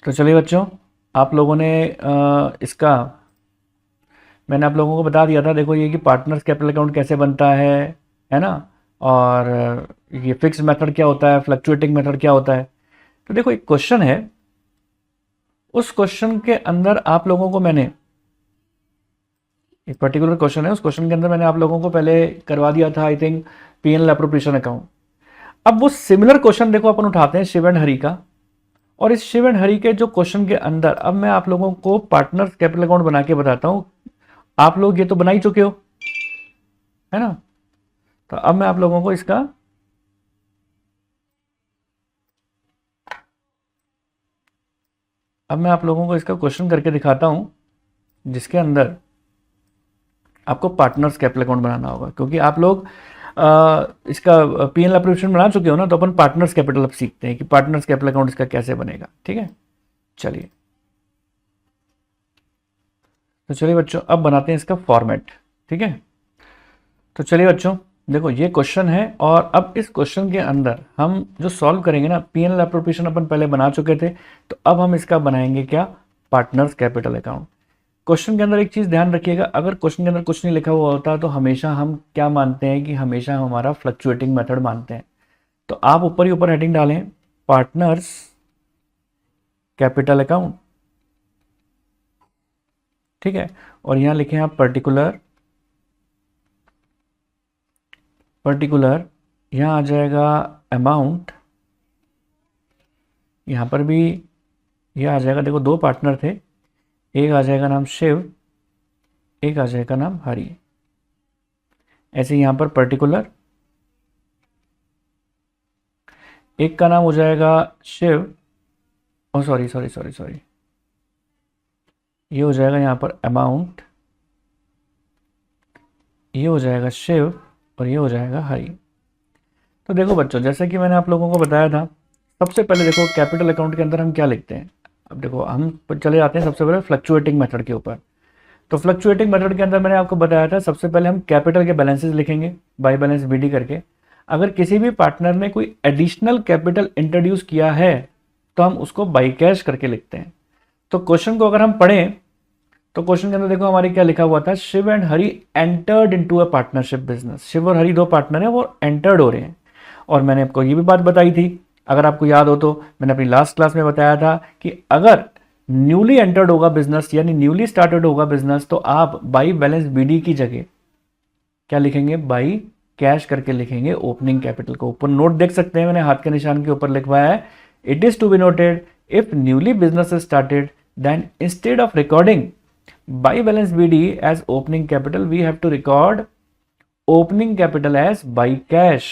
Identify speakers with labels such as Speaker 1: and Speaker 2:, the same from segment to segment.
Speaker 1: तो चलिए बच्चों, आप लोगों ने इसका मैंने आप लोगों को बता दिया था। देखो ये कि पार्टनर्स कैपिटल अकाउंट कैसे बनता है ना। और ये फिक्स मेथड क्या होता है, फ्लक्चुएटिंग मेथड क्या होता है। तो देखो एक क्वेश्चन है, उस क्वेश्चन के अंदर आप लोगों को मैंने एक पर्टिकुलर क्वेश्चन है, उस क्वेश्चन के अंदर मैंने आप लोगों को पहले करवा दिया था I think PNL appropriation account. अब वो सिमिलर क्वेश्चन देखो अपन उठाते हैं शिव एंड हरी का, और इस शिव एंड हरी के जो क्वेश्चन के अंदर अब मैं आप लोगों को पार्टनर्स कैपिटल अकाउंट बना के बताता हूं। आप लोग ये तो बना ही चुके हो, है ना। तो अब मैं आप लोगों को इसका क्वेश्चन करके दिखाता हूं, जिसके अंदर आपको पार्टनर्स कैपिटल अकाउंट बनाना होगा, क्योंकि आप लोग इसका पीएनएल एप्रोप्रिएशन बना चुके हो ना। तो अपन पार्टनर्स कैपिटल अब सीखते हैं कि पार्टनर्स कैपिटल अकाउंट इसका कैसे बनेगा। ठीक है, चलिए। तो चलिए बच्चों, अब बनाते हैं इसका फॉर्मेट। ठीक है, तो चलिए बच्चों, देखो ये क्वेश्चन है, और अब इस क्वेश्चन के अंदर हम जो सॉल्व करेंगे ना, पीएनएल एप्रोप्रिएशन अपन पहले बना चुके थे, तो अब हम इसका बनाएंगे क्या, पार्टनर्स कैपिटल अकाउंट। क्वेश्चन के अंदर एक चीज ध्यान रखिएगा, अगर क्वेश्चन के अंदर कुछ नहीं लिखा हुआ होता तो हमेशा हम क्या मानते हैं कि हमेशा हमारा फ्लक्चुएटिंग मेथड मानते हैं। तो आप ऊपर ही ऊपर हेडिंग डालें पार्टनर्स कैपिटल अकाउंट। ठीक है, और यहां लिखें आप पर्टिकुलर यहां आ जाएगा अमाउंट, यहां पर भी यह आ जाएगा। देखो दो पार्टनर थे, एक आ जाएगा नाम शिव, एक आ जाएगा नाम हरि। ऐसे यहां पर पर्टिकुलर, एक का नाम हो जाएगा शिव, ओ सॉरी सॉरी सॉरी सॉरी, ये हो जाएगा यहां पर अमाउंट, ये हो जाएगा शिव, और ये हो जाएगा हरि। तो देखो बच्चों, जैसे कि मैंने आप लोगों को बताया था, सबसे पहले देखो कैपिटल अकाउंट के अंदर हम क्या लिखते हैं। अब देखो हम चले जाते हैं सबसे पहले फ्लक्चुएटिंग मेथड के ऊपर। तो फ्लक्चुएटिंग मेथड के अंदर मैंने आपको बताया था, सबसे पहले हम कैपिटल के बैलेंसेस लिखेंगे बाई बैलेंस बीडी करके। अगर किसी भी पार्टनर ने कोई एडिशनल कैपिटल इंट्रोड्यूस किया है तो हम उसको बाई कैश करके लिखते हैं। तो क्वेश्चन को अगर हम पढ़ें तो क्वेश्चन के अंदर देखो हमारे क्या लिखा हुआ था, Shiv and Hari entered into a partnership business. Shiv और हरि दो पार्टनर हैं, वो एंटर्ड हो रहे हैं। और मैंने आपको ये भी बात बताई थी, अगर आपको याद हो तो, मैंने अपनी लास्ट क्लास में बताया था कि अगर न्यूली एंटर्ड होगा बिजनेस, यानी न्यूली स्टार्टेड होगा बिजनेस, तो आप बाई बैलेंस बीडी की जगह क्या लिखेंगे, बाई कैश करके लिखेंगे ओपनिंग कैपिटल को। ऊपर नोट देख सकते हैं, मैंने हाथ के निशान के ऊपर लिखवाया है, it is to be noted if newly business is started then instead of recording by balance BD as opening capital we have to record opening capital as by cash.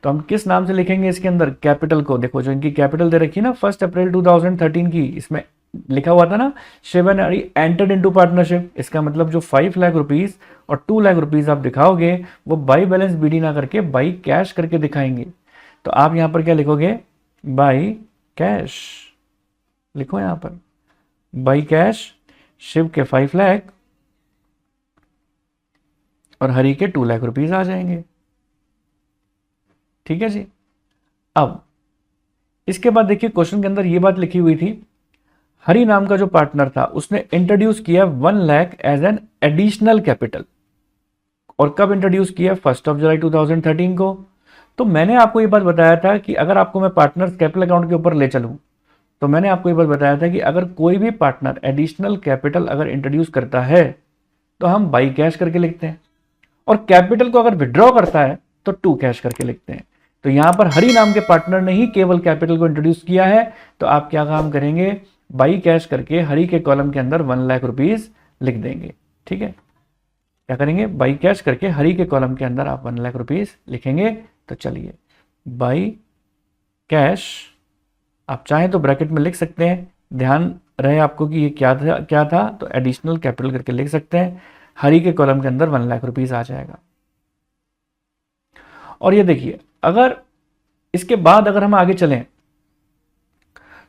Speaker 1: तो हम किस नाम से लिखेंगे इसके अंदर कैपिटल को, देखो जो इनकी कैपिटल दे रखी है ना 1 अप्रैल 2013 की, इसमें लिखा हुआ था ना Shiv and Hari entered into partnership. इसका मतलब जो 5 लाख रुपीस और 2 लाख रुपीस आप दिखाओगे वो बाई बैलेंस बीडी ना करके बाई कैश करके दिखाएंगे। तो आप यहां पर क्या लिखोगे, बाई कैश लिखो, यहां पर बाई कैश, शिव के 5 लाख और हरि के 2 लाख रुपीस आ जाएंगे। ठीक है जी। अब इसके बाद देखिए क्वेश्चन के अंदर ये बात लिखी हुई थी, हरि नाम का जो पार्टनर था उसने इंट्रोड्यूस किया 1 lakh as an additional capital. और कब इंट्रोड्यूस किया, 1 जुलाई 2013 को। तो मैंने आपको ये बात बताया था कि अगर आपको मैं पार्टनर्स कैपिटल अकाउंट के ऊपर ले चलूं, तो मैंने आपको ये बात बताया था कि अगर कोई भी पार्टनर एडिशनल कैपिटल अगर इंट्रोड्यूस करता है तो हम बाई कैश करके लिखते हैं, और कैपिटल को अगर विड्रॉ करता है तो टू कैश करके लिखते हैं। तो यहां पर हरि नाम के पार्टनर ने ही केवल कैपिटल को इंट्रोड्यूस किया है, तो आप क्या काम करेंगे, बाई कैश करके हरि के कॉलम के अंदर 1 लाख रुपीस लिख देंगे। ठीक है, क्या करेंगे, बाई कैश करके हरि के कॉलम के अंदर आप 1 लाख रुपीस लिखेंगे। तो चलिए बाई कैश, आप चाहें तो ब्रैकेट में लिख सकते हैं, ध्यान रहे आपको कि ये क्या था, तो एडिशनल कैपिटल करके लिख सकते हैं। हरि के कॉलम के अंदर 1 लाख रुपीस आ जाएगा। और ये देखिए, अगर इसके बाद अगर हम आगे चलें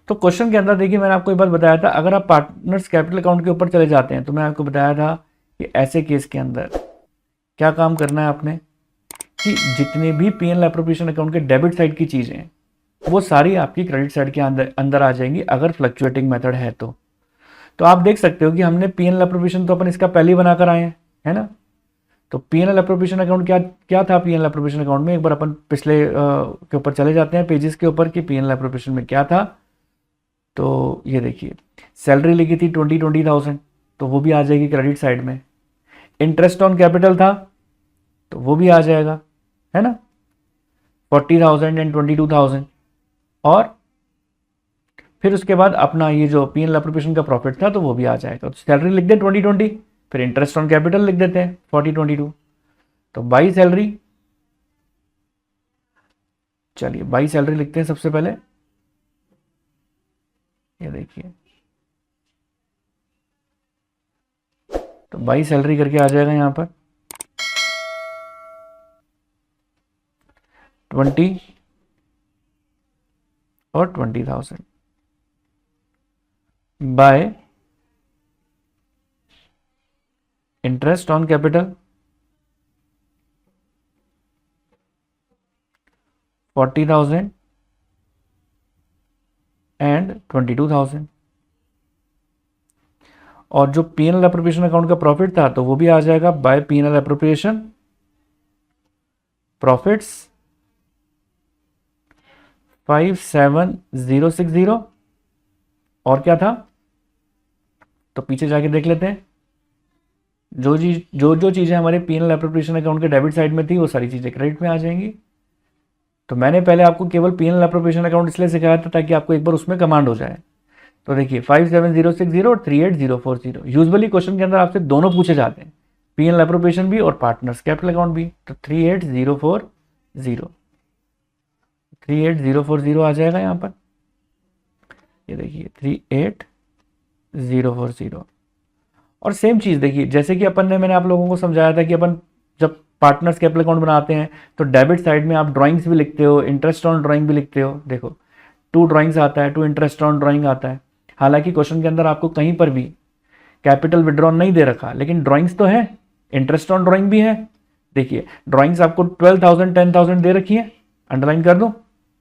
Speaker 1: तो क्वेश्चन के अंदर देखिए मैंने आपको एक बात बताया था, अगर आप पार्टनर्स कैपिटल अकाउंट के ऊपर चले जाते हैं तो मैं आपको बताया था कि ऐसे केस के अंदर क्या काम करना है आपने, कि जितने भी पीएनएल एप्रोप्रिएशन अकाउंट के डेबिट साइड की चीजें हैं वो सारी आपकी क्रेडिट साइड के अंदर अंदर आ जाएंगी अगर फ्लक्चुएटिंग मेथड है तो आप देख सकते हो कि हमने पीएनएल अप्रोप्रिएशन तो अपन इसका पहले ही बनाकर आए हैं, है ना। तो पीएनएल अप्रोप्रिएशन अकाउंट क्या क्या था पीएनएल अप्रोप्रिएशन अकाउंट में, एक बार अपन पिछले के ऊपर चले जाते हैं पेजेस के ऊपर कि पीएनएल अप्रोप्रिएशन में क्या था। तो ये देखिए सैलरी लिखी थी 20,000 तो वो भी आ जाएगी क्रेडिट साइड में। इंटरेस्ट ऑन कैपिटल था तो वो भी आ जाएगा, है ना, 40,000 एंड 22,000। और फिर उसके बाद अपना ये जो पीएनएल अप्रोप्रिएशन का प्रॉफिट था तो वो भी आ जाएगा। तो सैलरी लिख दे 2020, फिर इंटरेस्ट ऑन कैपिटल लिख देते हैं 4022। तो बाई सैलरी, चलिए बाई सैलरी लिखते हैं सबसे पहले। ये देखिए तो बाई सैलरी करके आ जाएगा यहाँ पर 20 और 20,000 bye interest on capital 40,000 and 22,000। और जो पीएनएल अप्रोप्रिएशन अकाउंट का प्रॉफिट था तो वो भी आ जाएगा बाय पीएनएल अप्रोप्रिएशन प्रॉफिट्स 57,060। और क्या था तो पीछे जाके देख लेते हैं। जो चीजें हमारे पीएनएल अप्रोप्रिएशन अकाउंट के डेबिट साइड में थी वो सारी चीजें क्रेडिट में आ जाएंगी। तो मैंने पहले आपको केवल पीएनएल अप्रोप्रिएशन अकाउंट इसलिए सिखाया था ताकि आपको एक बार उसमें कमांड हो जाए। तो देखिए 57,060 और 38,040। यूजुअली क्वेश्चन के अंदर आपसे दोनों पूछे जाते हैं, पीएनएल अप्रोप्रिएशन भी और पार्टनर्स कैपिटल अकाउंट भी। तो 38,040 आ जाएगा यहाँ पर। ये देखिए 38,040। और सेम चीज देखिए जैसे कि मैंने आप लोगों को समझाया था कि अपन जब पार्टनर्स कैपिटल अकाउंट बनाते हैं तो डेबिट साइड में आप ड्राइंग्स भी लिखते हो, इंटरेस्ट ऑन ड्राइंग भी लिखते हो। देखो 2 ड्राइंग्स आता है, 2 इंटरेस्ट ऑन ड्राइंग आता है। हालांकि क्वेश्चन के अंदर आपको कहीं पर भी कैपिटल विड्रॉन नहीं दे रखा, लेकिन ड्राइंग्स तो है, इंटरेस्ट ऑन ड्राइंग भी है। देखिए ड्राइंग्स आपको 12,000 10,000 दे रखी है, अंडरलाइन कर दो,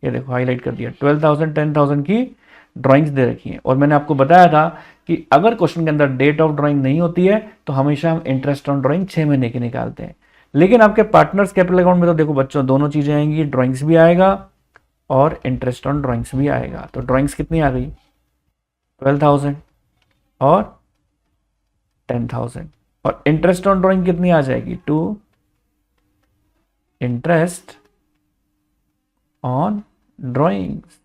Speaker 1: ये देखो हाईलाइट कर दिया, 12,000 10,000 की ड्राइंग्स दे रखी है। और मैंने आपको बताया था कि अगर क्वेश्चन के अंदर डेट ऑफ ड्राइंग नहीं होती है तो हमेशा हम इंटरेस्ट ऑन ड्राइंग 6 महीने की निकालते हैं। लेकिन आपके पार्टनर्स कैपिटल अकाउंट में तो देखो बच्चों दोनों चीजें आएंगी, ड्राइंग्स भी आएगा और इंटरेस्ट ऑन ड्राइंग्स भी आएगा। तो ड्राइंग्स कितनी आ गई 12,000 और 10,000। और इंटरेस्ट ऑन ड्राइंग कितनी आ जाएगी 2 इंटरेस्ट ऑन ड्राइंग्स।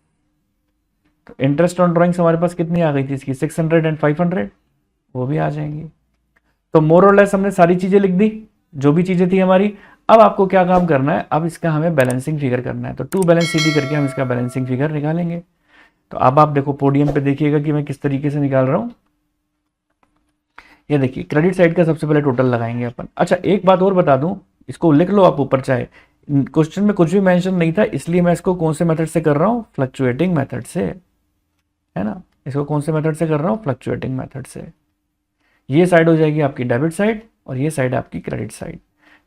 Speaker 1: तो इंटरेस्ट ऑन ड्राइंग्स हमारे पास कितनी आ गई थी इसकी 600 एंड 500, वो भी आ जाएंगी। तो मोर और लेस हमने सारी चीजें लिख दी जो भी चीजें थी हमारी। अब आपको क्या काम करना है, अब इसका हमें बैलेंसिंग फिगर करना है। तो 2 बैलेंस शीट करके हम इसका बैलेंसिंग फिगर निकालेंगे। तो अब आप देखो पोडियम पे देखिएगा कि मैं किस तरीके से निकाल रहा हूं। ये देखिए क्रेडिट साइड का सबसे पहले टोटल लगाएंगे अपन। अच्छा एक बात और बता दूं, इसको लिख लो आप ऊपर, चाहे क्वेश्चन में कुछ भी मेंशन नहीं था इसलिए मैं इसको कौन से मेथड से कर रहा हूं, फ्लक्चुएटिंग मेथड से, है ना। इसको कौन से मेथड से कर रहा हूं, फ्लक्चुएटिंग मेथड से। ये साइड हो जाएगी आपकी डेबिट साइड और ये साइड आपकी क्रेडिट साइड।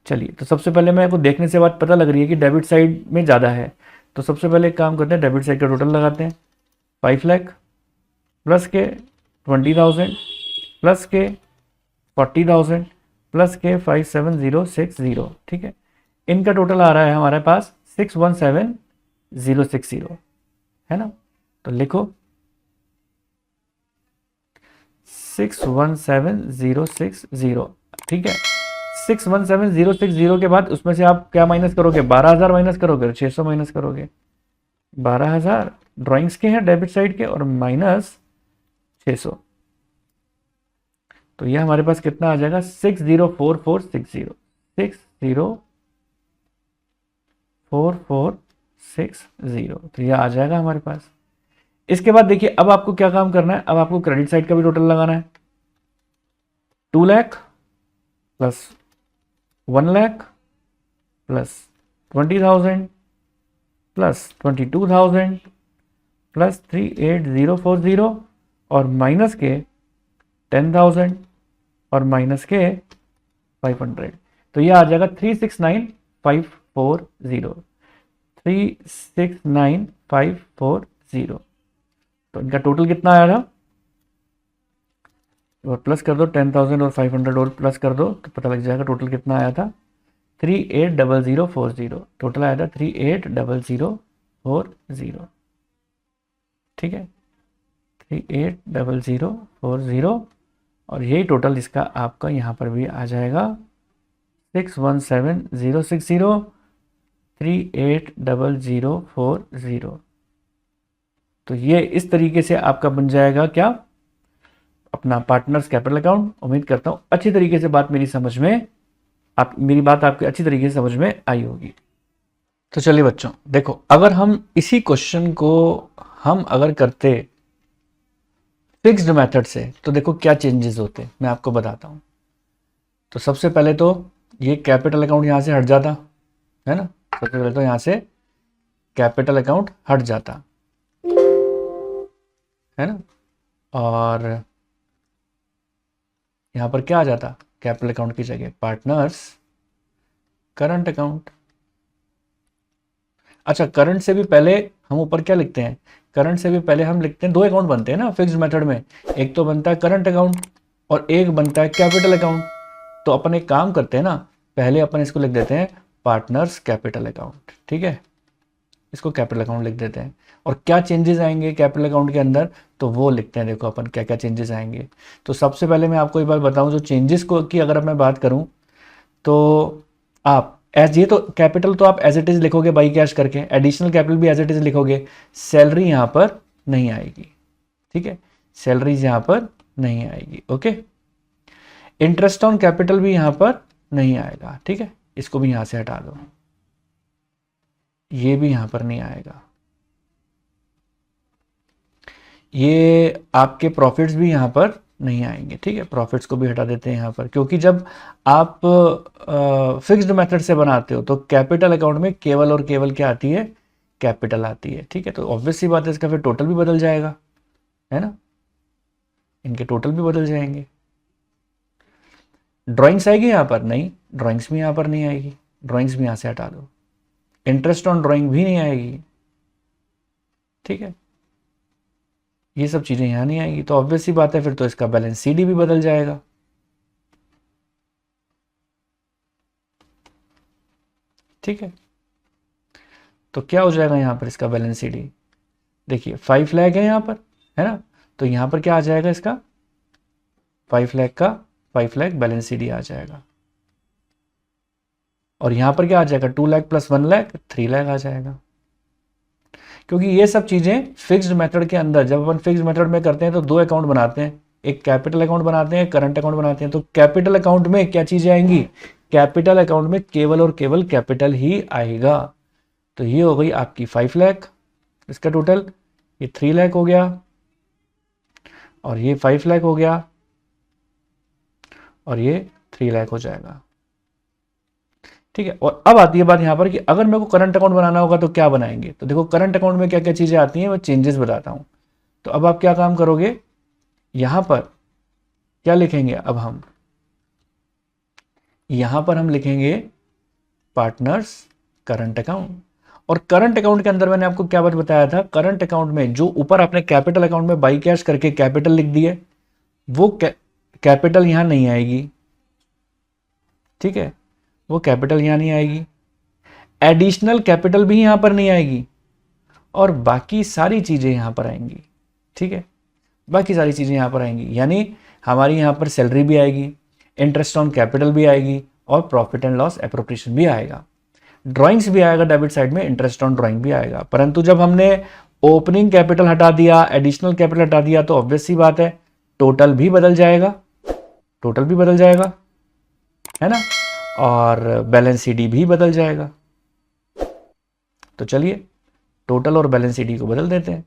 Speaker 1: चलिए तो सबसे पहले मेरे को देखने से बात पता लग रही है कि डेबिट साइड में ज़्यादा है। तो सबसे पहले एक काम करते हैं, डेबिट साइड का टोटल लगाते हैं। 5 लाख प्लस के 20,000 प्लस के 40,000 प्लस के 57,060, ठीक है। इनका टोटल आ रहा है हमारे पास 617,060, है ना। तो लिखो 617,060, ठीक है। 617,060 के बाद उसमें से आप क्या माइनस करोगे, 12,000 माइनस करोगे, 600 माइनस करोगे। 12,000 ड्राइंग्स के हैं डेबिट साइड के और माइनस 600, तो ये हमारे पास कितना आ जाएगा 604460, 604460। तो ये आ जाएगा हमारे पास। इसके बाद देखिए अब आपको क्या काम करना है, अब आपको क्रेडिट साइड का भी टोटल लगाना है। 2 lakh plus 1 lakh plus 20,000 plus 22,000 plus 38,040 और माइनस के 10,000 और माइनस के 500। तो ये आ जाएगा 369,540, 540। तो इनका टोटल कितना आया था, और प्लस कर दो 10,000 और 500 और प्लस कर दो तो पता लग जाएगा टोटल कितना आया था, 380040। टोटल आया था 380040। ठीक है, 380040। और यही टोटल इसका आपका यहाँ पर भी आ जाएगा 617060 380040। तो ये इस तरीके से आपका बन जाएगा क्या, अपना पार्टनर्स कैपिटल अकाउंट। उम्मीद करता हूं अच्छी तरीके से बात मेरी समझ में, आप मेरी बात आपकी अच्छी तरीके से समझ में आई होगी। तो चलिए बच्चों देखो, अगर हम इसी क्वेश्चन को हम अगर करते फिक्स्ड मेथड से तो देखो क्या चेंजेस होते, मैं आपको बताता हूं। तो सबसे पहले तो ये कैपिटल अकाउंट यहां से हट जाता है ना, सबसे पहले तो यहां से कैपिटल अकाउंट हट जाता है ना, और यहां पर क्या आ जाता, कैपिटल अकाउंट की जगह पार्टनर्स करंट अकाउंट। अच्छा, करंट से भी पहले हम ऊपर क्या लिखते हैं, करंट से भी पहले हम लिखते हैं, दो अकाउंट बनते हैं ना फिक्स्ड मेथड में, एक तो बनता है करंट अकाउंट और एक बनता है कैपिटल अकाउंट। तो अपन एक काम करते हैं ना, पहले अपन इसको लिख देते हैं पार्टनर्स कैपिटल अकाउंट। ठीक है, इसको कैपिटल अकाउंट लिख देते हैं, और क्या चेंजेस आएंगे कैपिटल अकाउंट के अंदर तो वो लिखते हैं। देखो अपन क्या क्या चेंजेस आएंगे। तो सबसे पहले मैं आपको एक बात बताऊं, जो चेंजेस को की अगर मैं बात करूं तो आप एज, ये तो कैपिटल तो आप एज इट इज लिखोगे बाई कैश करके, एडिशनल कैपिटल भी एज इट इज लिखोगे, सैलरी यहां पर नहीं आएगी। ठीक है, सैलरीज यहां पर नहीं आएगी। ओके, इंटरेस्ट ऑन कैपिटल भी यहां पर नहीं आएगा। ठीक है, इसको भी यहां से हटा दो, ये भी यहां पर नहीं आएगा। ये आपके प्रॉफिट्स भी यहां पर नहीं आएंगे। ठीक है, प्रॉफिट्स को भी हटा देते हैं यहां पर, क्योंकि जब आप फिक्स्ड मेथड से बनाते हो तो कैपिटल अकाउंट में केवल और केवल क्या आती है, कैपिटल आती है। ठीक है, तो ऑब्वियस सी बात है इसका फिर टोटल भी बदल जाएगा, है ना, इनके टोटल भी बदल जाएंगे। ड्राइंग्स आएगी यहां पर, नहीं, ड्राइंग्स भी यहां पर नहीं आएगी, ड्राइंग्स भी यहां से हटा दो। इंटरेस्ट ऑन ड्राइंग भी नहीं आएगी। ठीक है, ये सब चीजें यहां नहीं आएगी, तो ऑब्वियस सी बात है फिर तो इसका बैलेंस सीडी भी बदल जाएगा। ठीक है, तो क्या हो जाएगा यहां पर इसका बैलेंस सीडी, देखिए 5 लाख है यहां पर, है ना, तो यहां पर क्या आ जाएगा इसका 5 लाख का 5 लाख बैलेंस सीडी आ जाएगा, और यहां पर क्या आ जाएगा 2 लाख प्लस 1 लाख 3 लाख आ जाएगा। क्योंकि ये सब चीजें फिक्स्ड मेथड के अंदर, जब अपन फिक्स्ड मेथड में करते हैं तो दो अकाउंट बनाते हैं, एक कैपिटल अकाउंट बनाते हैं, करंट अकाउंट बनाते हैं। तो कैपिटल अकाउंट में क्या चीजें आएंगी, कैपिटल अकाउंट में केवल और केवल कैपिटल ही आएगा। तो ये हो गई आपकी 5 लाख, इसका टोटल, ये 3 लाख हो गया, और ये 5 लाख हो गया, और ये 3 लाख हो जाएगा। ठीक है, और अब आती है बात यहां पर कि अगर मेरे को करंट अकाउंट बनाना होगा तो क्या बनाएंगे। तो देखो करंट अकाउंट में क्या क्या चीजें आती हैं, वो चेंजेस बताता हूं। तो अब आप क्या काम करोगे, यहां पर क्या लिखेंगे, अब हम यहां पर हम लिखेंगे पार्टनर्स करंट अकाउंट। और करंट अकाउंट के अंदर मैंने आपको क्या बात बताया था, करंट अकाउंट में जो ऊपर आपने कैपिटल अकाउंट में बाई कैश करके कैपिटल लिख दिए, वो कैपिटल यहां नहीं आएगी। ठीक है, वो कैपिटल यहां नहीं आएगी, एडिशनल कैपिटल भी यहां पर नहीं आएगी, और बाकी सारी चीजें यहां पर आएंगी। ठीक है, बाकी सारी चीजें यहां पर आएंगी, यानी हमारी यहां पर सैलरी भी आएगी, इंटरेस्ट ऑन कैपिटल भी आएगी, और प्रॉफिट एंड लॉस एप्रोप्रिएशन भी आएगा, ड्राइंग्स भी आएगा, डेबिट साइड में इंटरेस्ट ऑन ड्राइंग भी आएगा। परंतु जब हमने ओपनिंग कैपिटल हटा दिया, एडिशनल कैपिटल हटा दिया, तो ऑब्वियस सी बात है टोटल भी बदल जाएगा, टोटल भी बदल जाएगा, है ना, और बैलेंस सीडी भी बदल जाएगा। तो चलिए टोटल और बैलेंस सीडी को बदल देते हैं।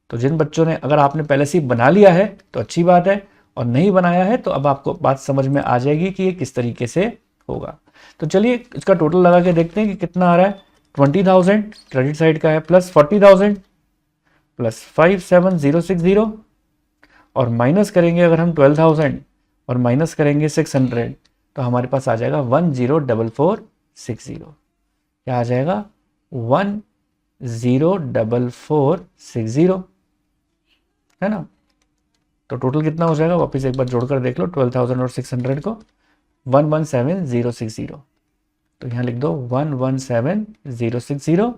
Speaker 1: तो जिन बच्चों ने, अगर आपने पहले से बना लिया है तो अच्छी बात है, और नहीं बनाया है तो अब आपको बात समझ में आ जाएगी कि ये किस तरीके से होगा। तो चलिए इसका टोटल लगा के देखते हैं कि कितना आ रहा है। 20,000 क्रेडिट साइड का है, प्लस 40,000 प्लस 57,060, और माइनस करेंगे अगर हम 12,000 और माइनस करेंगे 600, तो हमारे पास आ जाएगा 10,4,460। क्या आ जाएगा 04460, है ना। तो टोटल कितना हो जाएगा, वापस एक बार जोड़कर देख लो, 12,000 और 600 को 117060। तो यहाँ लिख दो 117060,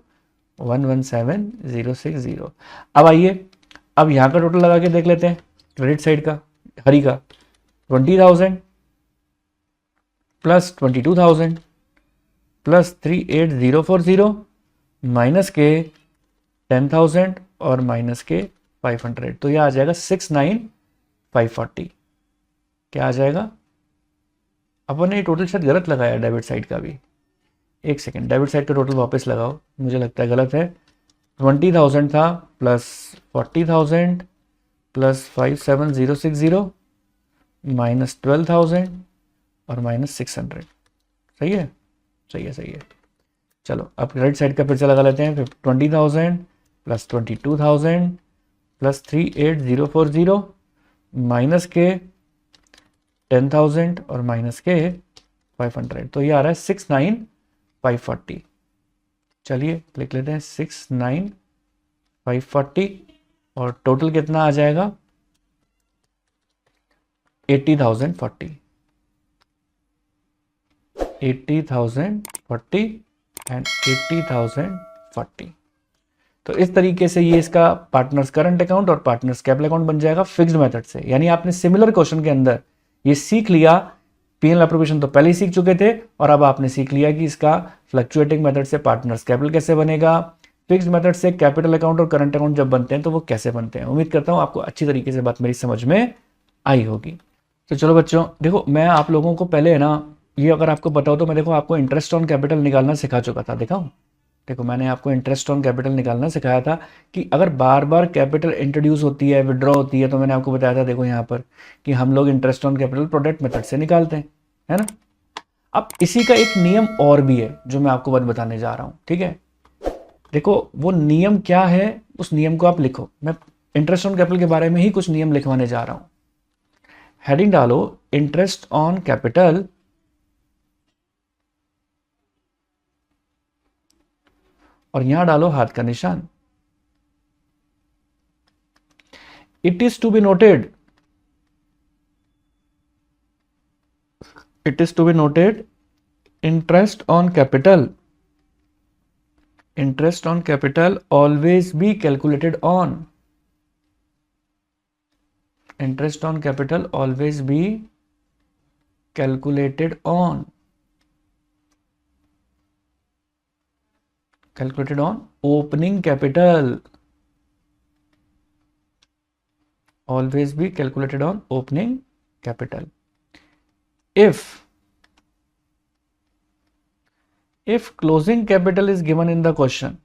Speaker 1: 117060। अब आइए, अब यहाँ का टोटल लगा के देख लेते हैं, क्रेडिट साइड का, हरी का 20,000 प्लस 22,000 प्लस 38040 माइनस के 10,000 और माइनस के 500, तो यह आ जाएगा 69,540। क्या आ जाएगा, अपन ने टोटल शायद गलत लगाया डेबिट साइड का भी, एक सेकेंड, डेबिट साइड का टोटल वापस लगाओ, मुझे लगता है गलत है। 20,000 था प्लस 40,000 प्लस 57060 माइनस 12,000 और माइनस 600, सही है, सही है, सही है। चलो अब क्रेडिट साइड का फिर से लगा लेते हैं, 20,000 प्लस 22,000 प्लस 38040 माइनस के 10,000 और माइनस के 500, तो ये आ रहा है 69,540। चलिए लिख लेते हैं 69,540 और टोटल कितना आ जाएगा 80,040, 80,040 एंड 80,040। तो इस तरीके से ये इसका पार्टनर्स करंट अकाउंट और पार्टनर्स कैपिटल अकाउंट बन जाएगा फिक्स्ड मेथड से। यानी आपने सिमिलर क्वेश्चन के अंदर ये सीख लिया, पीएनएल एप्रोप्रिएशन तो पहले ही सीख चुके थे, और अब आपने सीख लिया कि इसका फ्लक्चुएटिंग मेथड से पार्टनर्स कैपिटल कैसे बनेगा, फिक्स्ड मेथड से कैपिटल अकाउंट और करंट अकाउंट जब बनते हैं तो वो कैसे बनते हैं। उम्मीद करता हूं आपको अच्छी तरीके से बात मेरी समझ में आई होगी। तो चलो बच्चों, देखो मैं आप लोगों को पहले है ना, ये अगर आपको पता हो तो मैं देखो आपको इंटरेस्ट ऑन कैपिटल निकालना सिखा चुका था, दिखाऊं। देखो मैंने आपको इंटरेस्ट ऑन कैपिटल निकालना सिखाया था कि अगर बार बार कैपिटल इंट्रोड्यूस होती है, विड्रॉ होती है, तो मैंने आपको बताया था देखो यहाँ पर कि हम लोग interest on capital product method से निकालते हैं, है ना। अब इसी का एक नियम और भी है जो मैं आपको बताने जा रहा हूँ, ठीक है। देखो वो नियम क्या है, उस नियम को आप लिखो। मैं इंटरेस्ट ऑन कैपिटल के बारे में ही कुछ नियम लिखवाने जा रहा हूं। हेडिंग डालो इंटरेस्ट ऑन कैपिटल और यहां डालो हाथ का निशान। It is to be noted, it is to be noted, interest on capital, interest on capital always be calculated on, interest on capital always be calculated on, calculated on opening capital, always be calculated on opening capital. If closing capital is given in the question,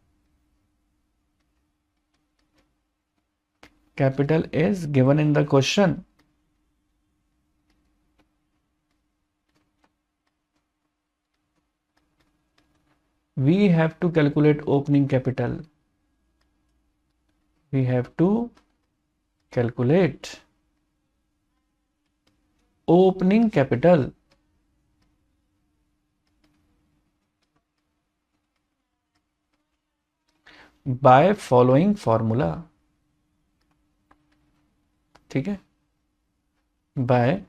Speaker 1: capital is given in the question, we have to calculate opening capital, we have to calculate opening capital by following formula, ठीक है, by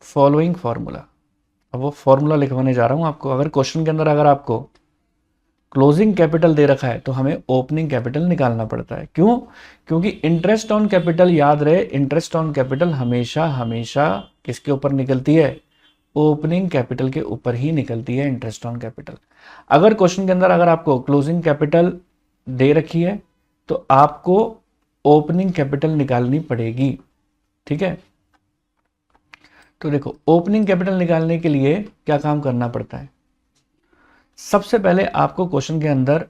Speaker 1: following formula। अब वो formula लिखवाने जा रहा हूं आपको। अगर question के अंदर अगर आपको क्लोजिंग कैपिटल दे रखा है तो हमें ओपनिंग कैपिटल निकालना पड़ता है। क्यों? क्योंकि इंटरेस्ट ऑन कैपिटल, याद रहे, इंटरेस्ट ऑन कैपिटल हमेशा हमेशा किसके ऊपर निकलती है? ओपनिंग कैपिटल के ऊपर ही निकलती है इंटरेस्ट ऑन कैपिटल। अगर क्वेश्चन के अंदर अगर आपको क्लोजिंग कैपिटल दे रखी है तो आपको ओपनिंग कैपिटल निकालनी पड़ेगी, ठीक है। तो देखो ओपनिंग कैपिटल निकालने के लिए क्या काम करना पड़ता है? सबसे पहले आपको क्वेश्चन के अंदर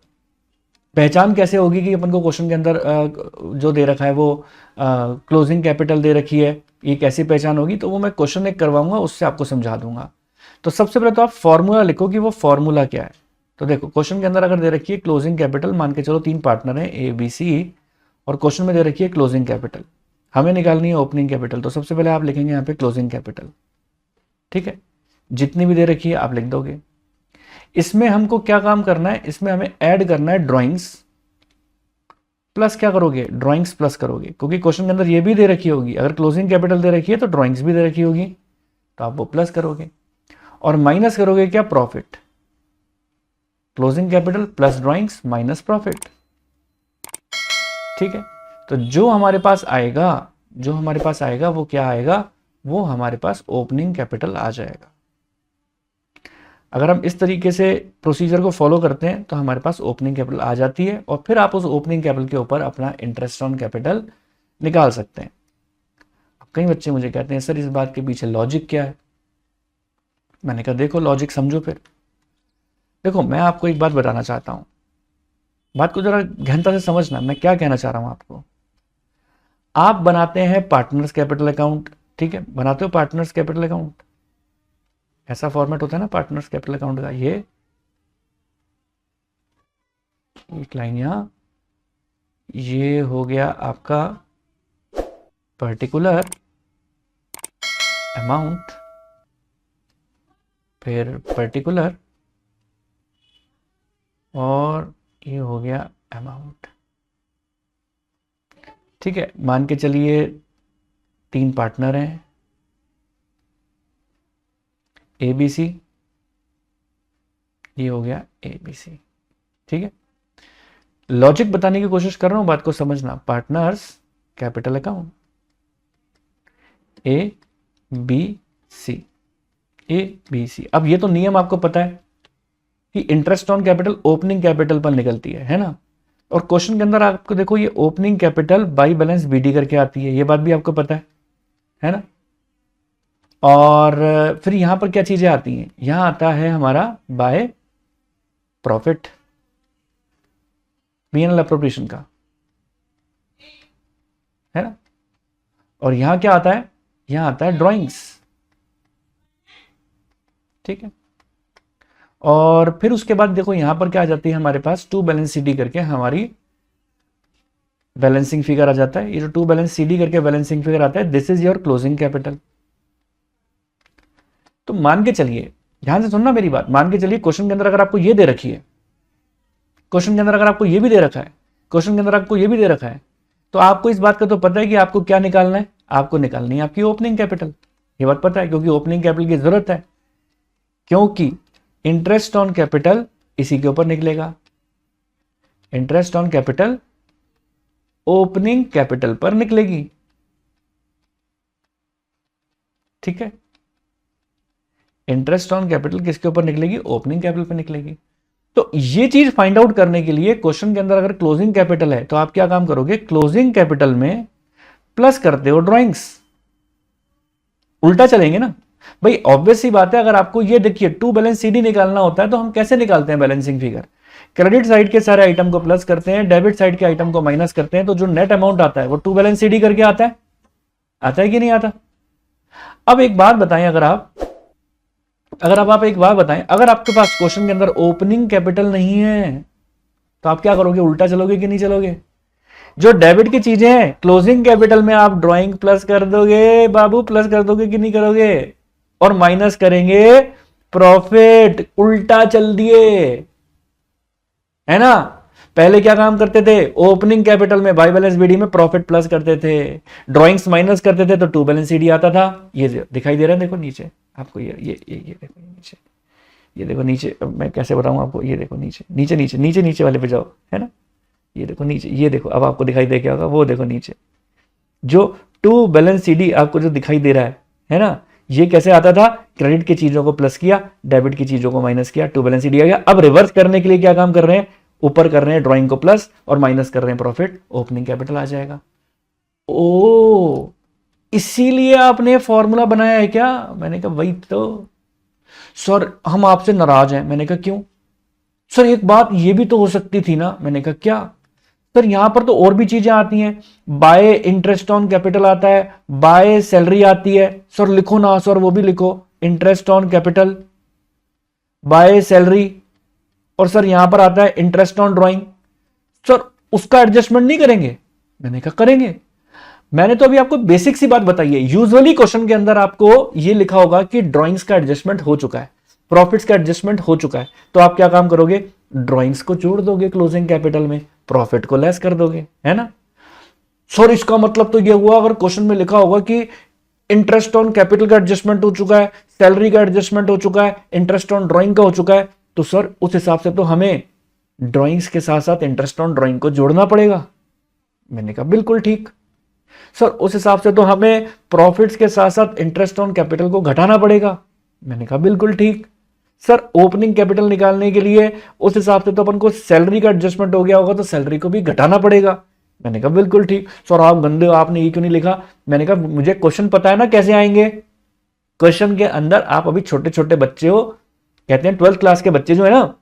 Speaker 1: पहचान कैसे होगी कि अपन को क्वेश्चन के अंदर जो दे रखा है वो क्लोजिंग कैपिटल दे रखी है, ये कैसी पहचान होगी? तो वो मैं क्वेश्चन एक करवाऊंगा, उससे आपको समझा दूंगा। तो सबसे पहले तो आप फॉर्मूला लिखो कि वो फॉर्मूला क्या है। तो देखो क्वेश्चन के अंदर अगर दे रखी है क्लोजिंग कैपिटल, मान के चलो 3 पार्टनर हैं ए बी सी, और क्वेश्चन में दे रखी है क्लोजिंग कैपिटल, हमें निकालनी है ओपनिंग कैपिटल। तो सबसे पहले आप लिखेंगे यहाँ पे क्लोजिंग कैपिटल, ठीक है। जितनी भी दे रखी है आप लिख दोगे। इसमें हमको क्या काम करना है, इसमें हमें ऐड करना है ड्राइंग्स प्लस क्या करोगे, ड्राइंग्स प्लस करोगे, क्योंकि क्वेश्चन के अंदर ये भी दे रखी होगी, अगर क्लोजिंग कैपिटल दे रखी है तो ड्राइंग्स भी दे रखी होगी, तो आप वो प्लस करोगे और माइनस करोगे क्या, profit. Closing capital plus drawings minus profit. ठीक है, तो जो हमारे पास आएगा वो क्या आएगा, वो हमारे पास ओपनिंग कैपिटल आ जाएगा। अगर हम इस तरीके से प्रोसीजर को फॉलो करते हैं तो हमारे पास ओपनिंग कैपिटल आ जाती है और फिर आप उस ओपनिंग कैपिटल के ऊपर अपना इंटरेस्ट ऑन कैपिटल निकाल सकते हैं। अब कई बच्चे मुझे कहते हैं सर इस बात के पीछे लॉजिक क्या है। मैंने कहा देखो लॉजिक समझो। फिर देखो मैं आपको एक बात बताना चाहता हूं, बात को जरा गहनता से समझना, मैं क्या कहना चाह रहा हूं आपको। आप बनाते हैं पार्टनर्स कैपिटल अकाउंट, ठीक है, बनाते हो पार्टनर्स कैपिटल अकाउंट, ऐसा फॉर्मेट होता है ना पार्टनर्स कैपिटल अकाउंट का, ये एक लाइन यहां, ये हो गया आपका पर्टिकुलर अमाउंट, फिर पर्टिकुलर, और ये हो गया अमाउंट। ठीक है, मान के चलिए 3 पार्टनर हैं ABC, ये हो गया ABC। ठीक है, लॉजिक बताने की कोशिश कर रहा हूं, बात को समझना। Partners capital account ABC, ABC। अब ये तो नियम आपको पता है कि interest on capital opening capital पर निकलती है ना, और क्वेश्चन के अंदर आपको देखो ये opening capital by balance BD करके आती है, ये बात भी आपको पता है ना। और फिर यहां पर क्या चीजें आती हैं, यहां आता है हमारा बाय प्रॉफिट, P&L अप्रोप्रिएशन का, है ना। और यहां क्या आता है, यहां आता है ड्राइंग्स। ठीक है, और फिर उसके बाद देखो यहां पर क्या आ जाती है हमारे पास, टू बैलेंस CD करके हमारी बैलेंसिंग फिगर आ जाता है। ये जो टू बैलेंस CD करके बैलेंसिंग फिगर आता है, this is your closing capital. तो मान के चलिए, ध्यान से सुनना मेरी बात, मान के चलिए क्वेश्चन के अंदर अगर आपको ये दे रखी है, क्वेश्चन के अंदर अगर आपको ये भी दे रखा है, क्वेश्चन के अंदर आपको ये भी दे रखा है, तो आपको इस बात का तो पता है कि आपको क्या निकालना है, आपको निकालनी है आपकी ओपनिंग कैपिटल। ये बात पता है, क्योंकि ओपनिंग कैपिटल की जरूरत है, क्योंकि इंटरेस्ट ऑन कैपिटल इसी के ऊपर निकलेगा। Interest on capital opening capital पर निकलेगी। ठीक है, इंटरेस्ट ऑन कैपिटल किसके ऊपर निकलेगी, ओपनिंग कैपिटल पर निकलेगी। तो ये चीज फाइंड आउट करने के लिए क्वेश्चन के अंदर अगर क्लोजिंग कैपिटल है तो आप क्या काम करोगे, क्लोजिंग कैपिटल में प्लस करते हो ड्राइंग्स, उल्टा चलेंगे ना भाई। ऑब्वियस सी बात है, अगर आपको ये देखिए टू बैलेंस CD निकालना होता है तो हम कैसे निकालते हैं बैलेंसिंग फिगर, क्रेडिट साइड के सारे आइटम को प्लस करते हैं, डेबिट साइड के आइटम को माइनस करते हैं, तो जो नेट अमाउंट आता है वो टू बैलेंस CD करके आता है कि नहीं आता। अब एक बात बताएं, अगर आप एक बात बताएं, अगर आपके पास क्वेश्चन के अंदर ओपनिंग कैपिटल नहीं है तो आप क्या करोगे, उल्टा चलोगे कि नहीं चलोगे। जो डेबिट की चीजें हैं क्लोजिंग कैपिटल में आप ड्राइंग प्लस कर दोगे बाबू, प्लस कर दोगे कि नहीं करोगे, और माइनस करेंगे प्रॉफिट, उल्टा चल दिए, है ना। पहले क्या काम करते थे, ओपनिंग कैपिटल में बाय बैलेंस BD में प्रॉफिट प्लस करते थे, ड्राइंग्स माइनस करते थे, तो टू बैलेंस CD आता था। ये दिखाई दे रहा है देखो नीचे आपको, ये देखो नीचे, ये देखो नीचे, मैं कैसे बताऊं आपको, ये देखो नीचे नीचे नीचे नीचे नीचे वाले पे जाओ, है ना, ये देखो नीचे, ये देखो अब आपको दिखाई दे क्या होगा, वो देखो नीचे जो टू बैलेंस CD आपको जो दिखाई दे रहा है ना, ये कैसे आता था, क्रेडिट की चीजों को प्लस किया, डेबिट की चीजों को माइनस किया, टू बैलेंस CD आ गया। अब रिवर्स करने के लिए क्या काम कर रहे हैं, ऊपर कर रहे हैं ड्राइंग को प्लस और माइनस कर रहे हैं प्रॉफिट, ओपनिंग कैपिटल आ जाएगा। ओ, इसीलिए आपने फॉर्मूला बनाया है क्या, मैंने कहा वही तो। सर हम आपसे नाराज हैं, मैंने कहा क्यों। सर एक बात ये भी तो हो सकती थी ना, मैंने कहा क्या। सर यहां पर तो और भी चीजें आती हैं, बाय इंटरेस्ट ऑन कैपिटल आता है, बाय सैलरी आती है। सर लिखो ना सर, वो भी लिखो, interest on capital, by salary, और सर यहां पर आता है इंटरेस्ट ऑन ड्राइंग। सर उसका एडजस्टमेंट नहीं करेंगे, मैंने कहा करेंगे। मैंने तो अभी आपको बेसिक सी बात बताई है। यूजुअली क्वेश्चन के अंदर आपको ये लिखा होगा कि ड्राइंग्स का एडजस्टमेंट हो चुका है, प्रॉफिट्स का एडजस्टमेंट हो चुका है, तो आप क्या काम करोगे, ड्रॉइंग्स को जोड़ दोगे क्लोजिंग कैपिटल में, प्रॉफिट को लेस कर दोगे, है ना। सर इसका मतलब तो ये हुआ, अगर क्वेश्चन में लिखा होगा कि इंटरेस्ट ऑन कैपिटल का एडजस्टमेंट हो चुका है, सैलरी का एडजस्टमेंट हो चुका है, इंटरेस्ट ऑन ड्राइंग का हो चुका है, तो सर उस हिसाब से तो हमें ड्राइंग्स के साथ साथ इंटरेस्ट ऑन ड्राइंग को जोड़ना पड़ेगा। मैंने कहा बिल्कुल ठीक। सर उस हिसाब से तो हमें प्रॉफिट्स के साथ साथ इंटरेस्ट ऑन कैपिटल को घटाना पड़ेगा। मैंने कहा बिल्कुल ठीक। सर ओपनिंग कैपिटल निकालने के लिए उस हिसाब से तो अपन को सैलरी का एडजस्टमेंट हो गया होगा, तो सैलरी को भी घटाना पड़ेगा। मैंने कहा बिल्कुल ठीक। सर आप गंदे, आपने ये क्यों नहीं लिखा। मैंने कहा मुझे क्वेश्चन पता है ना कैसे आएंगे। क्वेश्चन के अंदर आप अभी छोटे छोटे बच्चे हो, कहते हैं 12th क्लास के बच्चे जो है ना,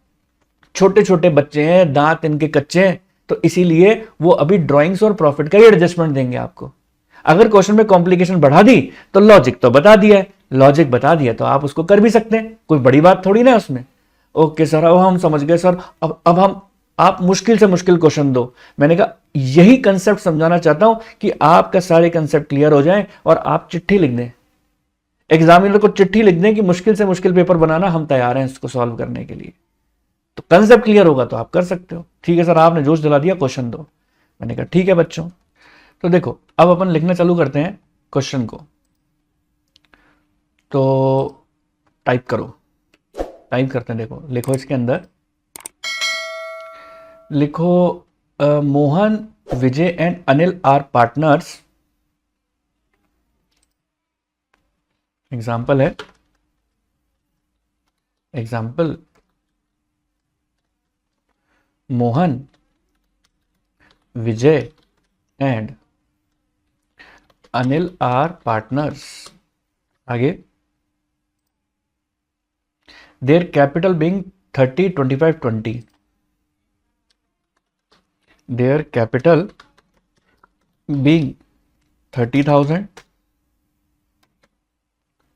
Speaker 1: छोटे छोटे बच्चे हैं, दांत इनके कच्चे हैं, तो इसीलिए वो अभी ड्राइंग्स और प्रॉफिट का ही एडजस्टमेंट देंगे आपको। अगर क्वेश्चन में कॉम्प्लिकेशन बढ़ा दी तो लॉजिक तो बता दिया है, लॉजिक बता दिया तो आप उसको कर भी सकते हैं, कोई बड़ी बात थोड़ी ना उसमें। ओके सर, अब हम समझ गए सर, अब हम, आप मुश्किल से मुश्किल क्वेश्चन दो। मैंने कहा यही कंसेप्ट समझाना चाहता हूं कि आपका सारे कंसेप्ट क्लियर हो जाएं और आप चिट्ठी लिख दें, एग्जामिनर को चिट्ठी लिख दें कि मुश्किल से मुश्किल पेपर बनाना, हम तैयार हैं इसको सॉल्व करने के लिए। तो कंसेप्ट क्लियर होगा तो आप कर सकते हो। ठीक है सर, आपने जोश दिला दिया, क्वेश्चन दो। मैंने कहा ठीक है बच्चों। तो देखो अब अपन लिखना चालू करते हैं क्वेश्चन को। तो टाइप करो, टाइप करते हैं। देखो लिखो, इसके अंदर लिखो Mohan, Vijay and Anil are partners. Example है, example, Mohan, Vijay and Anil are partners. आगे, their capital being 30, 25, 20। Their capital being 30,000,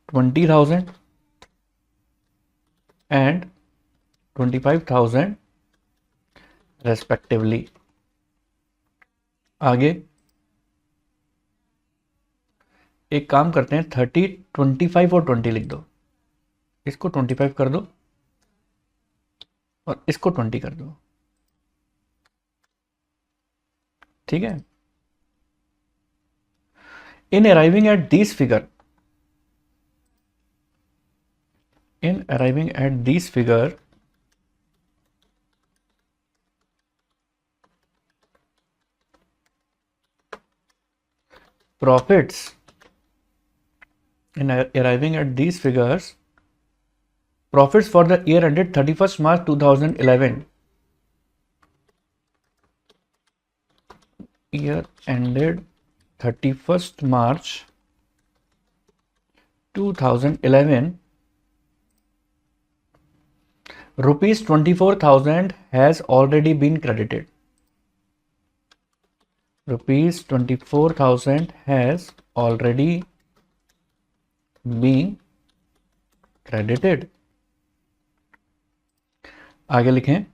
Speaker 1: 20,000 and 25,000 respectively. आगे एक काम करते हैं, 30, 25 और 20 लिख दो। इसको 25 कर दो और इसको 20 कर दो। ठीक है। In arriving at this figure, in arriving at this figure, profits, in arriving at these figures, profits for the year ended 31st March 2011, year ended 31st March 2011, rupees 24,000 has already been credited. Rupees 24,000 has already been credited. आगे लिखें,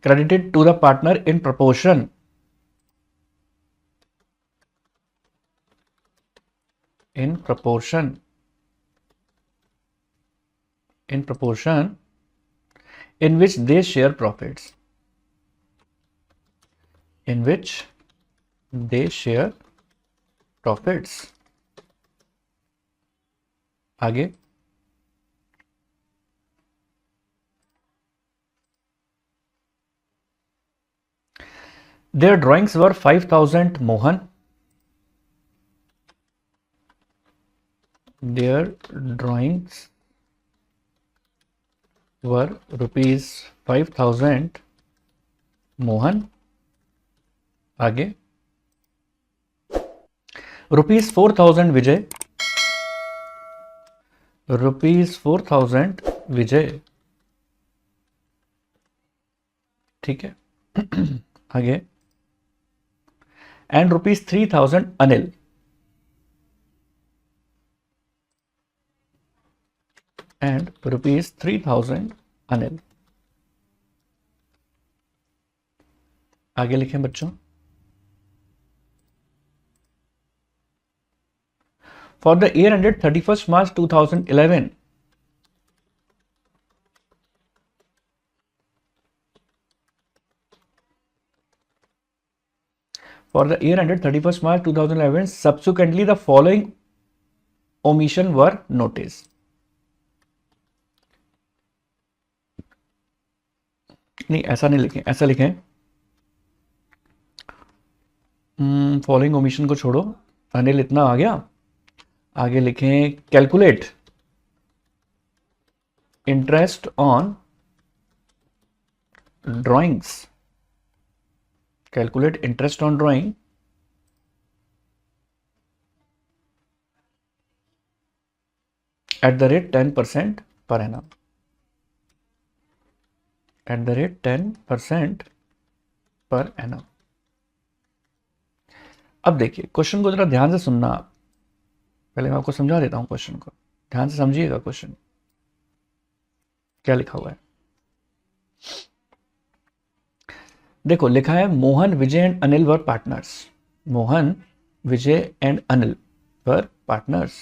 Speaker 1: credited to the partner in proportion, in proportion, in proportion in which they share profits, in which they share profits. आगे, their drawings were 5,000 Mohan, their drawings were rupees 5,000 Mohan. आगे, rupees 4,000 Vijay, rupees 4,000 Vijay. ठीक है। आगे, and rupees 3,000 Anil, and rupees 3,000 Anil. आगे लिखें बच्चों, for the year ended 31st March 2011, for the year ended 31st March 2011, subsequently the following omission were noticed. नहीं ऐसा नहीं लिखें, ऐसा लिखें फॉलोइंग ओमिशन को छोड़ो, अनिल इतना आ गया, आगे लिखें calculate interest on drawings, calculate interest on drawing at the rate 10% per annum, at the rate 10% per annum. अब देखिए क्वेश्चन को जरा ध्यान से सुनना आप, पहले मैं आपको समझा देता हूं क्वेश्चन को, ध्यान से समझिएगा क्वेश्चन क्या लिखा हुआ है। देखो लिखा है Mohan, Vijay and Anil were partners, Mohan, Vijay and Anil were partners.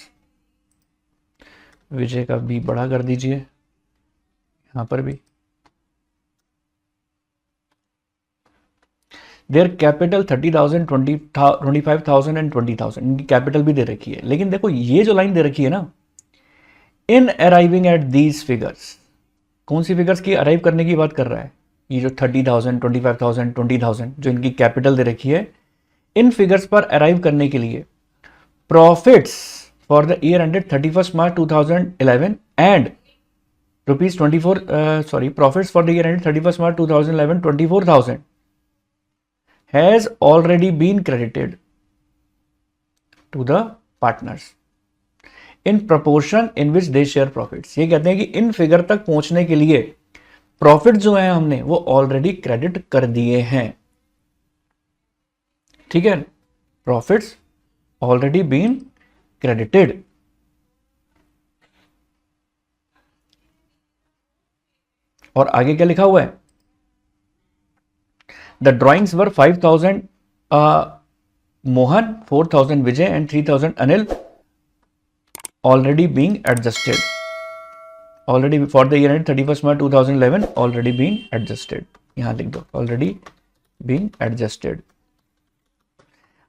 Speaker 1: विजय का बी बड़ा कर दीजिए, यहां पर भी। देयर कैपिटल 30,000, 25,000 एंड 20,000, इनकी कैपिटल भी दे रखी है। लेकिन देखो ये जो लाइन दे रखी है ना, इन अराइविंग एट दीज फिगर्स, कौन सी फिगर्स की अराइव करने की बात कर रहा है? ये जो 30,000, 25,000, 20,000 जो इनकी कैपिटल दे रखी है, इन फिगर्स पर अराइव करने के लिए profits for the year ended 31st March 2011 and profits for the year ended 31st March 2011 24,000 has already been credited to the partners in proportion in which they share profits। ये कहते हैं कि in figure तक पहुंचने के लिए profit जो है हमने वो ऑलरेडी क्रेडिट कर दिए हैं, ठीक है, प्रॉफिट्स ऑलरेडी बीन क्रेडिटेड। और आगे क्या लिखा हुआ है? The drawings were 5,000 Mohan, 4,000 Vijay and 3,000 Anil, already being adjusted. Already for the year ended 31st March 2011, already being adjusted. यहाँ लिख दो already being adjusted।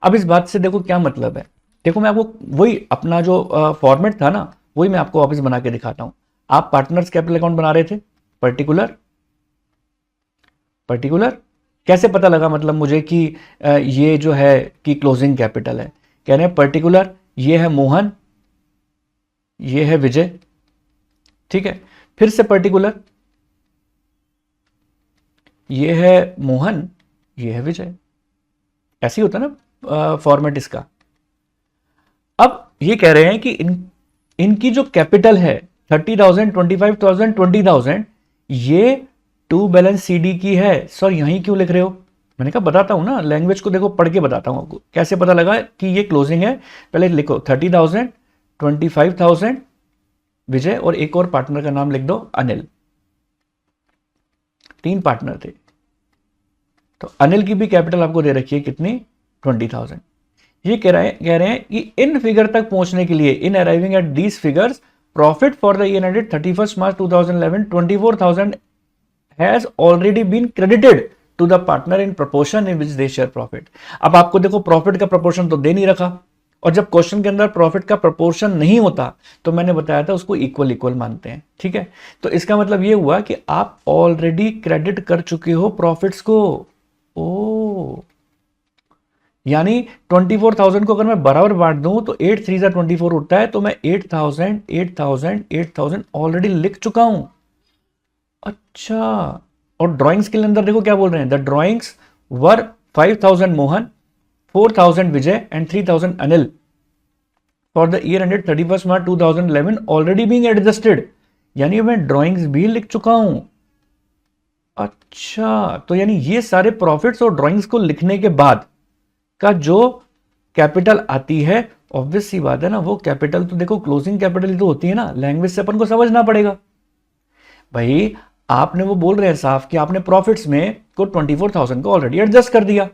Speaker 1: अब इस बात से देखो क्या मतलब है। देखो मैं आपको वही अपना जो फॉर्मेट था ना, वही मैं आपको वापस बना के दिखाता हूं। आप पार्टनर्स कैपिटल अकाउंट बना रहे थे, पर्टिकुलर कैसे पता लगा मतलब मुझे कि ये जो है कि क्लोजिंग कैपिटल है? कह रहे हैं पर्टिकुलर, ये है मोहन, ये है विजय, ठीक है, फिर से पर्टिकुलर, ये है मोहन, ये है विजय। ऐसे ही होता ना फॉर्मेट इसका। अब ये कह रहे हैं कि इनकी जो कैपिटल है 30,000, 25,000, 20,000, ये टू बैलेंस सीडी की है। सर यहीं क्यों लिख रहे हो? मैंने कहा बताता हूं ना, लैंग्वेज को देखो पढ़ के बताता हूं आपको कैसे पता लगा कि ये क्लोजिंग है। पहले लिखो 30,000, 25,000 विजय और एक और पार्टनर का नाम लिख दो अनिल। 3 पार्टनर थे, तो अनिल की भी कैपिटल आपको दे रखी है कितनी? 20,000। ये कह रहे हैं कि इन फिगर तक पहुंचने के लिए, in arriving at these figures, profit for the year ended 31st March 2011 24,000 has already been credited to the partner in proportion in which they share profit। अब आपको देखो प्रॉफिट का प्रोपोर्शन तो दे नहीं रखा, और जब क्वेश्चन के अंदर प्रॉफिट का प्रोपोर्शन नहीं होता तो मैंने बताया था उसको इक्वल मानते हैं, ठीक है। तो इसका मतलब ये हुआ कि आप ऑलरेडी क्रेडिट कर चुके हो प्रॉफिट्स को। ओ यानी 24,000 को अगर मैं बराबर बांट दूं तो 8 3 24 उठता है, तो मैं 8,000 8,000 8,000 ऑलरेडी लिख चुका हूं। अच्छा, और ड्राइंग्स के अंदर देखो क्या बोल रहे हैं, the drawings were 5,000 Mohan, 4,000 Vijay and 3,000 Anil for the year ended 31st March 2011 already being adjusted. यानी मैं ड्राइंग्स भी लिख चुका हूं। अच्छा, तो यानी ये सारे प्रॉफिट्स और ड्राइंग्स को लिखने के बाद का जो कैपिटल आती है, ऑब्वियस सी बात है ना, वो कैपिटल तो देखो क्लोजिंग कैपिटल तो होती है ना, लैंग्वेज से अपन को समझना पड़ेगा। भाई आपने वो बोल रहे हैं साफ कि आपने प्रॉफिट्स में को 24,000 को ऑलरेडी एडजस्ट कर दिया,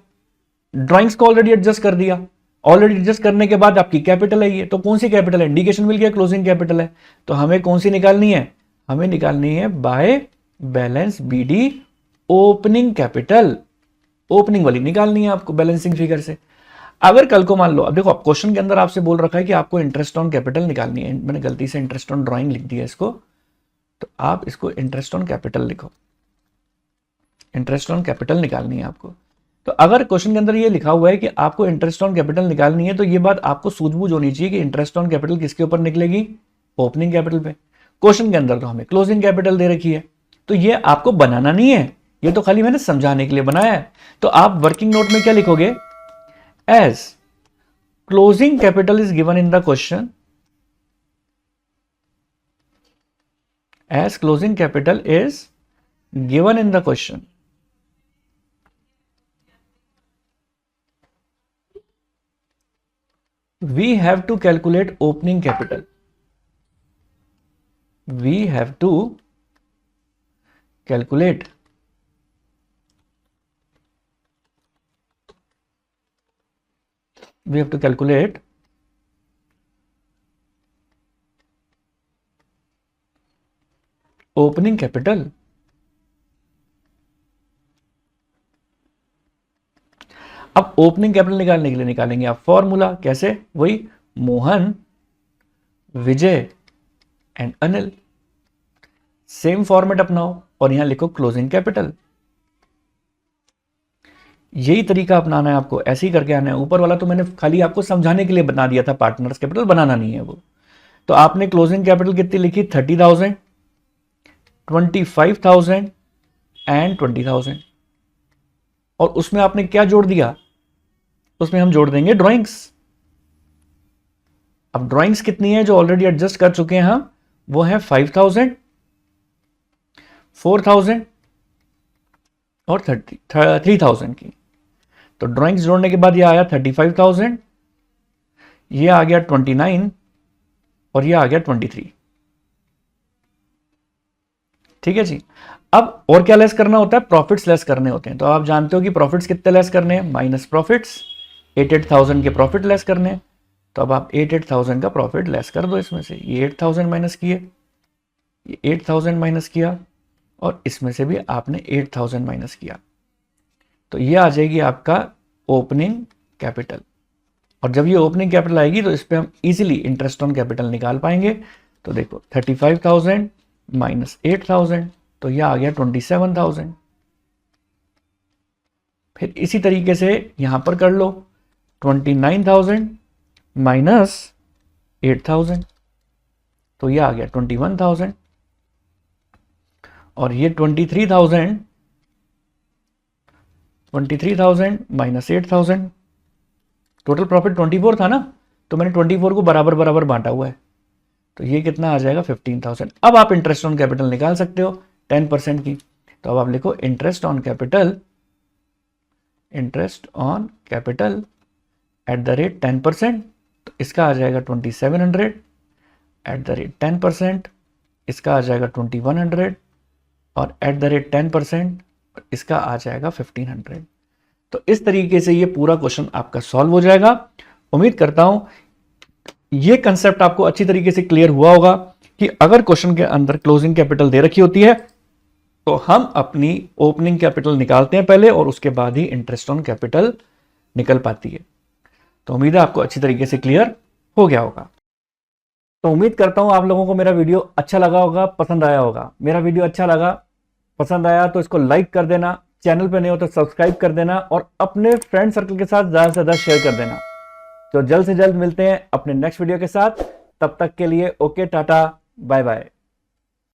Speaker 1: ड्राइंग्स को ऑलरेडी एडजस्ट कर दिया। ऑलरेडी एडजस्ट करने के बाद आपकी कैपिटल है ये, तो कौन सी कैपिटल है? इंडिकेशन मिल गया क्लोजिंग कैपिटल है। तो हमें कौन सी निकालनी है? हमें निकालनी है by balance BD opening capital. Opening वाली निकालनी है आपको बैलेंसिंग फिगर से। अगर कल को मान लो, अब देखो आप क्वेश्चन के अंदर आपसे बोल रखा है कि आपको इंटरेस्ट ऑन कैपिटल निकालनी है, मैंने गलती से इंटरेस्ट ऑन ड्राइंग लिख दिया इसको, तो आप इसको इंटरेस्ट ऑन कैपिटल लिखो, इंटरेस्ट ऑन कैपिटल निकालनी है आपको। तो अगर क्वेश्चन के अंदर ये लिखा हुआ है कि आपको इंटरेस्ट ऑन कैपिटल निकालनी है, तो ये बात आपको सूझबूझ होनी चाहिए कि इंटरेस्ट ऑन कैपिटल किसके ऊपर निकलेगी, ओपनिंग कैपिटल पे। क्वेश्चन के अंदर तो हमें क्लोजिंग कैपिटल दे रखी है, तो ये आपको बनाना नहीं है, ये तो खाली मैंने समझाने के लिए बनाया है। तो आप वर्किंग नोट में क्या लिखोगे, as closing capital is given in the question, as closing capital is given in the question, we have to calculate opening capital, we have to calculate opening capital. अब ओपनिंग कैपिटल निकालने के लिए निकालेंगे आप formula, कैसे, वही Mohan, Vijay and Anil, same format अपनाओ और यहां लिखो क्लोजिंग कैपिटल। यही तरीका अपनाना है आपको, ऐसे ही करके आना है। ऊपर वाला तो मैंने खाली आपको समझाने के लिए बना दिया था, पार्टनर्स कैपिटल बनाना नहीं है वो। तो आपने क्लोजिंग कैपिटल कितनी लिखी, 30,000, 25,000 एंड 20,000, और उसमें आपने क्या जोड़ दिया, उसमें हम जोड़ देंगे ड्राइंग्स। अब ड्राइंग्स कितनी है जो ऑलरेडी एडजस्ट कर चुके हैं हम, वो है 5,000, 4,000 और 3,000 की। तो ड्राइंग्स जोड़ने के बाद ये आया 35,000, ये आ गया 29 और ये आ गया 23। ठीक है जी। अब और क्या लेस करना होता है, प्रॉफिट्स लेस करने होते हैं। तो आप जानते हो कि प्रॉफिट्स कितने लेस करने हैं, माइनस प्रॉफिट्स, 8,000 के प्रॉफिट लेस करने हैं। तो अब आप 8,000 का प्रॉफिट लेस कर दो इसमें से, ये 8,000 माइनस किए, ये 8,000 माइनस किया, और इसमें से भी आपने 8,000 माइनस किया, तो ये आ जाएगी आपका ओपनिंग कैपिटल। और जब ये ओपनिंग कैपिटल आएगी तो इस पर हम इजीली इंटरेस्ट ऑन कैपिटल निकाल पाएंगे। तो देखो 35,000 माइनस 8,000, तो यह आ गया 27,000। फिर इसी तरीके से यहां पर कर लो 29,000 माइनस 8,000, तो यह आ गया 21,000, और ये 23,000 माइनस 8,000, टोटल प्रॉफिट 24 था ना, तो मैंने 24 को बराबर बराबर बांटा हुआ है, तो ये कितना आ जाएगा 15,000। अब आप इंटरेस्ट ऑन कैपिटल निकाल सकते हो 10% की। तो अब आप लिखो interest on capital at the rate 10%, तो इसका आ जाएगा 2,700, एट द रेट 10% इसका आ जाएगा 2,100, और एट द रेट 10% इसका आ जाएगा 1,500। तो इस तरीके से ये पूरा क्वेश्चन आपका सॉल्व हो जाएगा। उम्मीद करता हूं ये कंसेप्ट आपको अच्छी तरीके से क्लियर हुआ होगा कि अगर क्वेश्चन के अंदर क्लोजिंग कैपिटल दे रखी होती है तो हम अपनी ओपनिंग कैपिटल निकालते हैं पहले, और उसके बाद ही इंटरेस्ट ऑन कैपिटल निकल पाती है। तो उम्मीद है आपको अच्छी तरीके से क्लियर हो गया होगा। तो उम्मीद करता हूं आप लोगों को मेरा वीडियो अच्छा लगा होगा, पसंद आया होगा। मेरा वीडियो अच्छा लगा, पसंद आया तो इसको लाइक कर देना, चैनल पे नहीं हो तो सब्सक्राइब कर देना, और अपने फ्रेंड सर्कल के साथ ज्यादा से ज्यादा शेयर कर देना। तो जल्द से जल्द मिलते हैं अपने नेक्स्ट वीडियो के साथ, तब तक के लिए ओके, टाटा, बाय बाय।